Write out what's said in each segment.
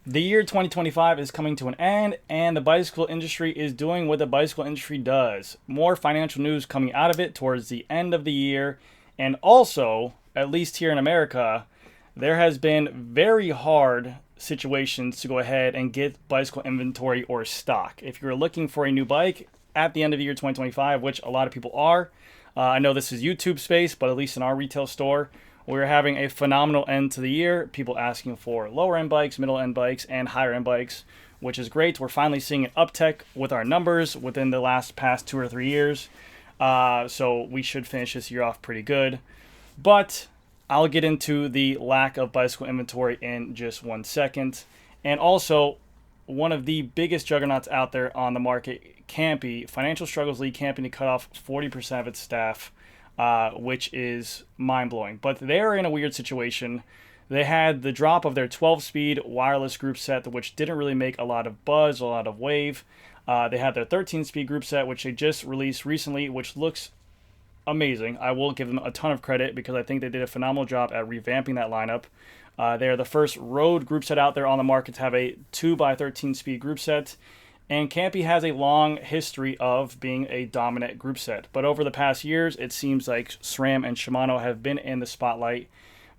The year 2025 is coming to an end, and the bicycle industry is doing what the bicycle industry does. More financial news coming out of it towards the end of the year. And also, at least here in America, there has been very hard situations to go ahead and get bicycle inventory or stock. If you're looking for a new bike at the end of the year 2025, which a lot of people are, I know this is YouTube space, but at least in our retail store, we're having a phenomenal end to the year. People asking for lower end bikes, middle end bikes, and higher end bikes, which is great. We're finally seeing an uptick with our numbers within the past 2 or 3 years. So we should finish this year off pretty good. But I'll get into the lack of bicycle inventory in just 1 second. And also, one of the biggest juggernauts out there on the market, CAMPY, financial struggles lead CAMPY to cut off 40% of its staff. Which is mind-blowing. But they're in a weird situation. They had the drop of their 12-speed wireless group set, which didn't really make a lot of buzz, a lot of wave. They had their 13-speed group set, which they just released recently, which looks amazing. I will give them a ton of credit because I think they did a phenomenal job at revamping that lineup. They are the first road group set out there on the market to have a 2x13-speed group set. And CAMPY has a long history of being a dominant group set. But over the past years, it seems like SRAM and Shimano have been in the spotlight.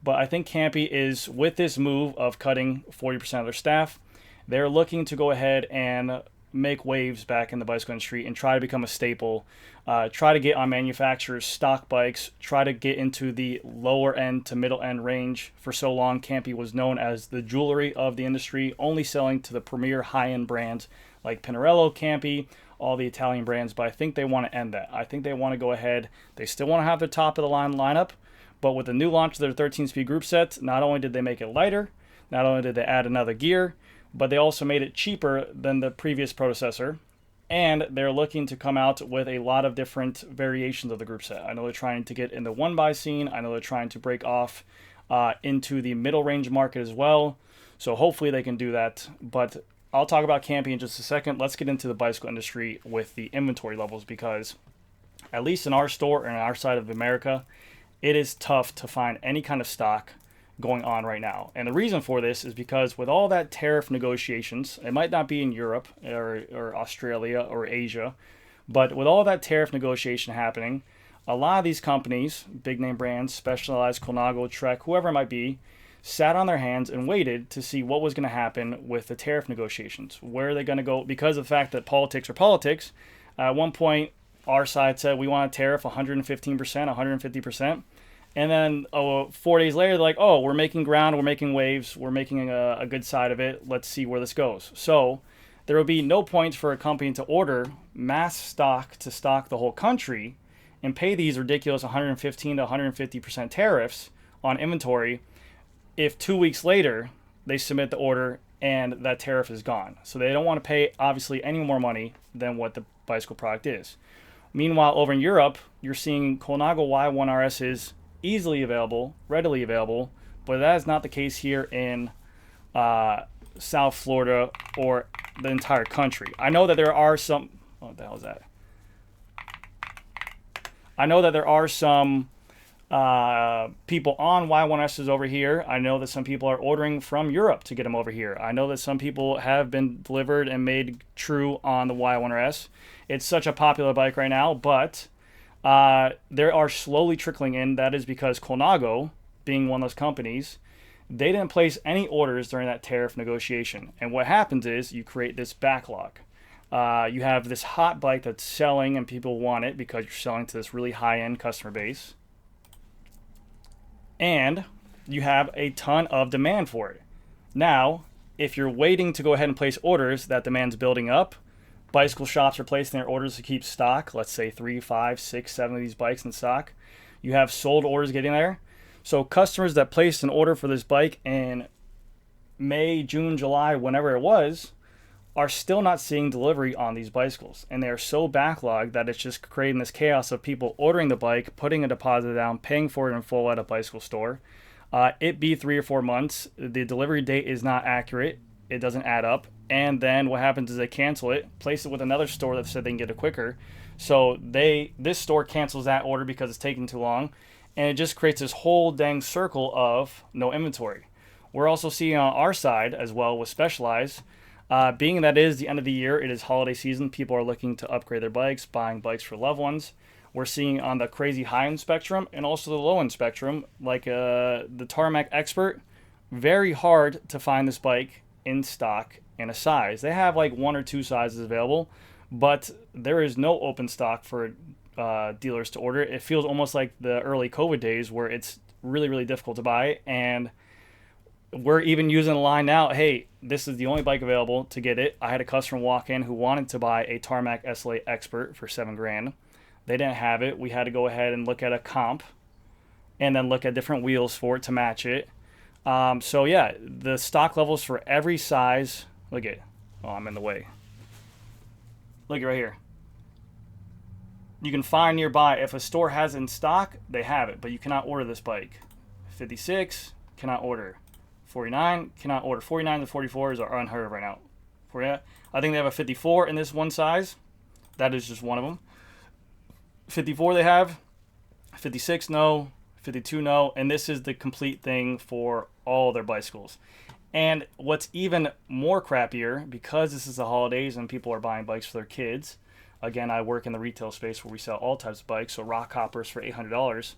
But I think CAMPY is, with this move of cutting 40% of their staff, they're looking to go ahead and make waves back in the bicycle industry and try to become a staple. Try to get on manufacturers' stock bikes. Try to get into the lower end to middle end range. For so long, CAMPY was known as the jewelry of the industry, only selling to the premier high-end brands like Pinarello, CAMPY, all the Italian brands, but I think they want to end that. I think they want to go ahead. They still want to have their top of the line lineup, but with the new launch of their 13-speed group set, not only did they make it lighter, not only did they add another gear, but they also made it cheaper than the previous predecessor, and they're looking to come out with a lot of different variations of the group set. I know they're trying to get in the one-by scene. I know they're trying to break off into the middle range market as well, so hopefully they can do that, but I'll talk about CAMPY in just a second. Let's get into the bicycle industry with the inventory levels because, at least in our store and on our side of America, it is tough to find any kind of stock going on right now. And the reason for this is because with all that tariff negotiations, it might not be in Europe or Australia or Asia, but with all that tariff negotiation happening, a lot of these companies, big name brands, Specialized, Colnago, Trek, whoever it might be, sat on their hands and waited to see what was going to happen with the tariff negotiations. Where are they going to go? Because of the fact that politics are politics, at one point, our side said we want a tariff 115%, 150%. And then 4 days later, they're like, oh, we're making ground, we're making waves, we're making a good side of it. Let's see where this goes. So there will be no point for a company to order mass stock to stock the whole country and pay these ridiculous 115 to 150% tariffs on inventory if 2 weeks later they submit the order and that tariff is gone. So they don't want to pay, obviously, any more money than what the bicycle product is. Meanwhile, over in Europe, you're seeing Colnago Y1RS is easily available, readily available, but that is not the case here in South Florida or the entire country. I know that there are some... What the hell is that? I know that there are some people on Y1Ss over here. I know that some people are ordering from Europe to get them over here. I know that some people have been delivered and made true on the Y1RS. It's such a popular bike right now, but there are slowly trickling in. That is because Colnago, being one of those companies, they didn't place any orders during that tariff negotiation. And what happens is you create this backlog. You have this hot bike that's selling and people want it because you're selling to this really high-end customer base. And you have a ton of demand for it. Now, if you're waiting to go ahead and place orders, that demand's building up. Bicycle shops are placing their orders to keep stock. Let's say 3, 5, 6, 7 of these bikes in stock. You have sold orders getting there. So customers that placed an order for this bike in May, June, July, whenever it was, are still not seeing delivery on these bicycles. And they are so backlogged that it's just creating this chaos of people ordering the bike, putting a deposit down, paying for it in full at a bicycle store. It be 3 or 4 months. The delivery date is not accurate. It doesn't add up. And then what happens is they cancel it, place it with another store that said they can get it quicker. So this store cancels that order because it's taking too long. And it just creates this whole dang circle of no inventory. We're also seeing on our side as well with Specialized, being that it is the end of the year, it is holiday season, people are looking to upgrade their bikes, buying bikes for loved ones. We're seeing on the crazy high-end spectrum and also the low-end spectrum, like the Tarmac Expert, very hard to find this bike in stock in a size. They have like one or two sizes available, but there is no open stock for dealers to order. It feels almost like the early COVID days where it's really, really difficult to buy. And we're even using the line now, hey, this is the only bike available to get it. I had a customer walk in who wanted to buy a Tarmac SLA Expert for $7,000. They didn't have it. We had to go ahead and look at a comp and then look at different wheels for it to match it. So yeah, the stock levels for every size. Look at, oh, I'm in the way. Look right here. You can find nearby. If a store has it in stock, they have it, but you cannot order this bike. 56, cannot order. 49, cannot order. 49 to 44s are unheard of right now. I think they have a 54 in this one size. That is just one of them. 54 they have. 56, no. 52, no. And this is the complete thing for all their bicycles. And what's even more crappier, because this is the holidays and people are buying bikes for their kids. Again, I work in the retail space where we sell all types of bikes, so rock hoppers for $800.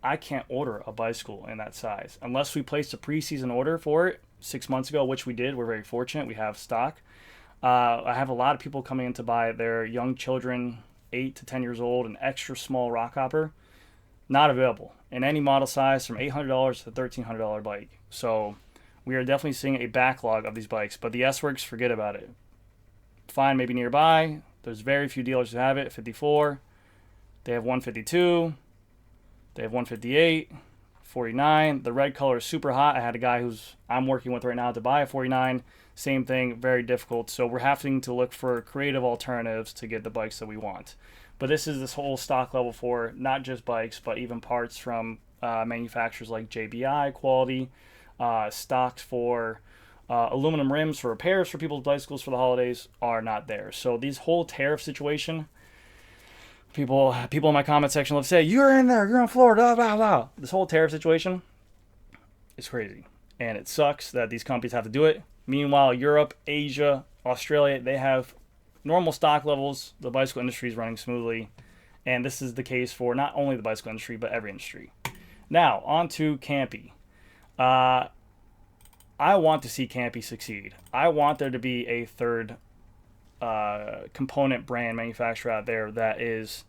I can't order a bicycle in that size unless we placed a preseason order for it 6 months ago, which we did. We're very fortunate. We have stock. I have a lot of people coming in to buy their young children, 8 to 10 years old, an extra small rock hopper. Not available in any model size from $800 to $1,300 bike. So we are definitely seeing a backlog of these bikes, but the S-Works, forget about it. Find maybe nearby. There's very few dealers who have it. 54. They have 152. They have 158. 49. The red color is super hot. I had a guy I'm working with right now to buy a 49. Same thing, very difficult. So we're having to look for creative alternatives to get the bikes that we want. But this is this whole stock level for not just bikes, but even parts from manufacturers like JBI quality, stocks for aluminum rims for repairs for people's bicycles for the holidays are not there. So these whole tariff situation, people in my comment section love to say, you're in there, you're in Florida, blah, blah. This whole tariff situation is crazy. And it sucks that these companies have to do it. Meanwhile, Europe, Asia, Australia, they have normal stock levels. The bicycle industry is running smoothly. And this is the case for not only the bicycle industry, but every industry. Now, on to CAMPY. I want to see CAMPY succeed. I want there to be a third component brand manufacturer out there that is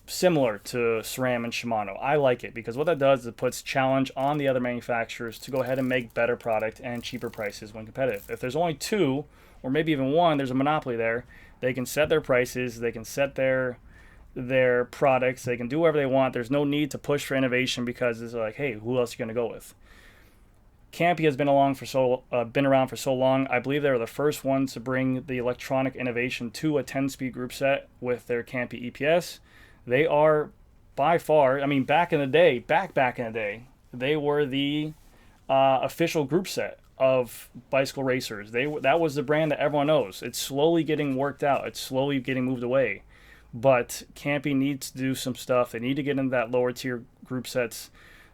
similar to SRAM and Shimano. I like it because what that does is it puts challenge on the other manufacturers to go ahead and make better product and cheaper prices when competitive. If there's only two or maybe even one, there's a monopoly there. They can set their prices, they can set their products, they can do whatever they want. There's no need to push for innovation because it's like, hey, who else are you going to go with? CAMPY has been around for so long. I believe they were the first ones to bring the electronic innovation to a 10-speed group set with their CAMPY EPS. They are by far, I mean, back in the day, they were the official group set of bicycle racers. That was the brand that everyone knows. It's slowly getting worked out. It's slowly getting moved away. But CAMPY needs to do some stuff. They need to get into that lower tier group sets.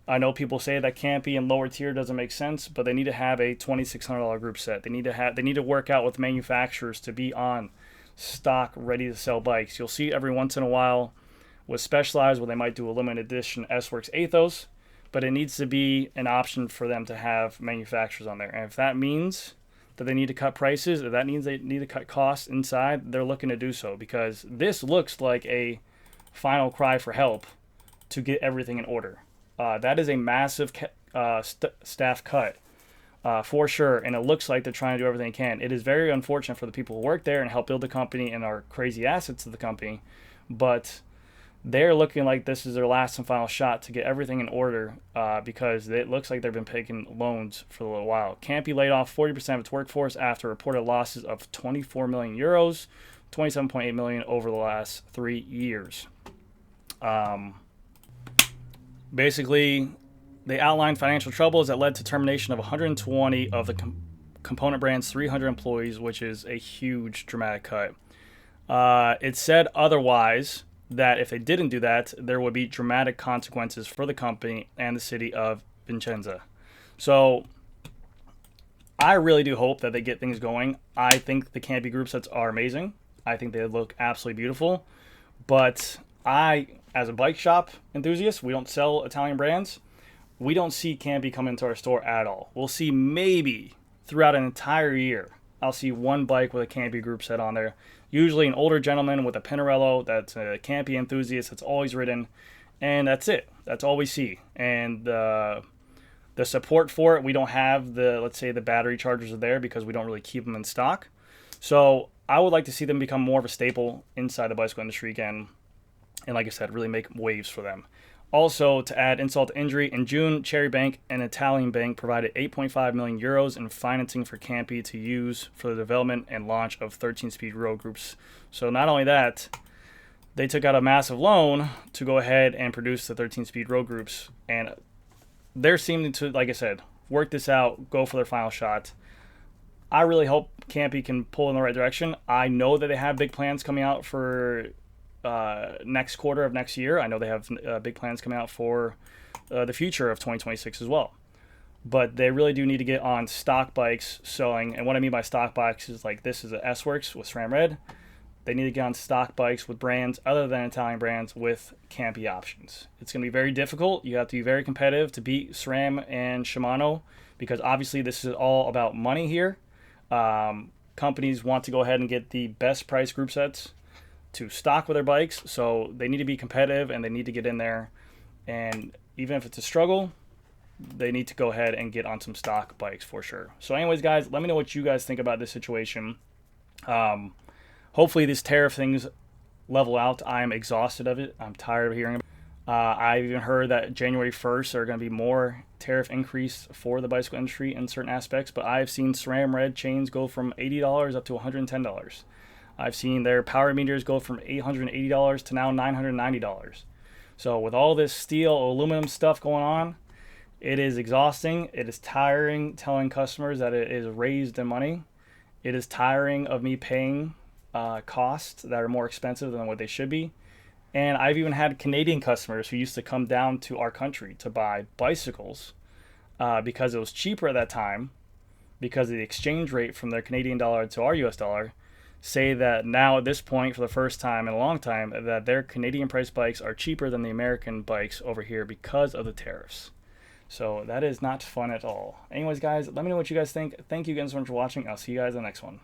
I know people say that CAMPY and lower tier doesn't make sense, but they need to have a $2,600 group set. They need to work out with manufacturers to be on stock, ready to sell bikes. You'll see every once in a while with Specialized where they might do a limited edition S-Works Athos, but it needs to be an option for them to have manufacturers on there. And if that means that they need to cut prices, if that means they need to cut costs inside, they're looking to do so because this looks like a final cry for help to get everything in order. That is a massive staff cut for sure, and it looks like they're trying to do everything they can. It is very unfortunate for the people who work there and help build the company and are crazy assets of the company, but they're looking like this is their last and final shot to get everything in order because it looks like they've been taking loans for a little while. CAMPY laid off 40% of its workforce after reported losses of 24 million euros, 27.8 million over the last 3 years. Basically, they outlined financial troubles that led to termination of 120 of the component brand's 300 employees, which is a huge dramatic cut. It said otherwise that if they didn't do that, there would be dramatic consequences for the company and the city of Vincenza. So I really do hope that they get things going. I think the CAMPY group sets are amazing. I think they look absolutely beautiful. But I, as a bike shop enthusiast, we don't sell Italian brands. We don't see CAMPY come into our store at all. We'll see maybe throughout an entire year, I'll see one bike with a CAMPY group set on there. Usually an older gentleman with a Pinarello that's a CAMPY enthusiast that's always ridden. And that's it. That's all we see. And the support for it, we don't have let's say the battery chargers are there because we don't really keep them in stock. So I would like to see them become more of a staple inside the bicycle industry again. And like I said, really make waves for them. Also, to add insult to injury, in June, Cherry Bank, an Italian bank, provided 8.5 million euros in financing for CAMPY to use for the development and launch of 13-speed road groups. So not only that, they took out a massive loan to go ahead and produce the 13-speed road groups. And they're seeming to, like I said, work this out, go for their final shot. I really hope CAMPY can pull in the right direction. I know that they have big plans coming out for next quarter of next year. I know they have big plans coming out for the future of 2026 as well. But they really do need to get on stock bikes selling. And what I mean by stock bikes is like this is a S-Works with SRAM Red. They need to get on stock bikes with brands other than Italian brands with CAMPY options. It's going to be very difficult. You have to be very competitive to beat SRAM and Shimano because obviously this is all about money here. Companies want to go ahead and get the best price group sets to stock with their bikes, so they need to be competitive and they need to get in there. And even if it's a struggle, they need to go ahead and get on some stock bikes for sure. So anyways, guys, let me know what you guys think about this situation. Hopefully these tariff things level out. I'm exhausted of it. I'm tired of hearing about it. I've even heard that January 1st there are going to be more tariff increase for the bicycle industry in certain aspects, but I've seen SRAM Red chains go from $80 up to $110. I've seen their power meters go from $880 to now $990. So with all this steel, aluminum stuff going on, it is exhausting. It is tiring telling customers that it is raised in money. It is tiring of me paying costs that are more expensive than what they should be. And I've even had Canadian customers who used to come down to our country to buy bicycles because it was cheaper at that time because of the exchange rate from their Canadian dollar to our US dollar, say that now at this point for the first time in a long time that their Canadian price bikes are cheaper than the American bikes over here because of the tariffs. So that is not fun at all. Anyways, guys, let me know what you guys think. Thank you again so much for watching. I'll see you guys in the next one.